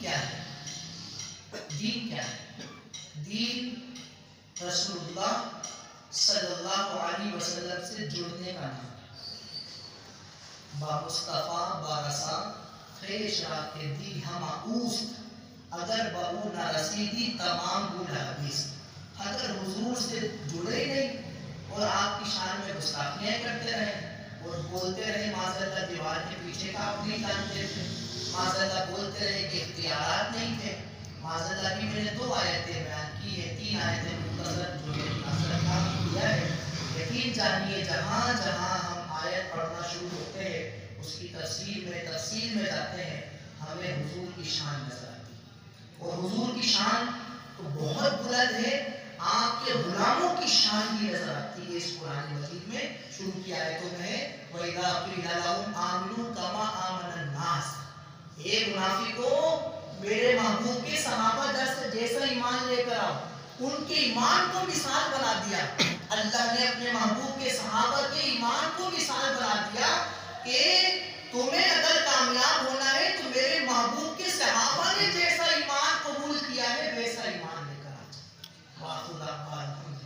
کیا ہے؟ دین کیا ہے؟ دین رسول اللہ صلی اللہ علیہ وسلم سے جڑنے کا نام، با مصطفیٰ بارسا خیش رات کے دی ہم اوست، اگر بہو نہ رسیدی تمام گل حدیث. اگر حضور سے جڑے نہیں اور آپ کی شان میں گستاخیاں کرتے رہے اور بولتے رہے معاذ اللہ دیوار کے پیچھے کا آپ نہیں جانتے تھے، معاذ اللہ بولتے رہے کہ اختیارات نہیں تھے، معاذ اللہ بھی میں نے 2 آیتیں بیان کی ہے، 3 آیتیں مختصر جو ہے اثر کام کیا ہے. یقین جانیے جہاں جہاں ہم آیت پڑھنا شروع ہوتے ہیں اس کی تفسیر میں جاتے ہیں، ہمیں حضور کی شان نظر آتی ہے. اور حضور کی شان تو بہت بلند ہے، آپ کے غلاموں کی شان بھی نظر آتی ہے اس قرآن مجید میں. شروع کی آیتوں میں وَإِذَا قِيلَ لَهُمْ آمِنُوا كَمَا آمَنَ النَّاسُ، اے منافقوں میرے محبوب کے صحابہ جیسا ایمان لے کر آؤ. ان کے ایمان کو مثال بنا دیا اللہ نے، اپنے محبوب کے صحابہ کے ایمان کو مثال بنا دیا کہ تمہیں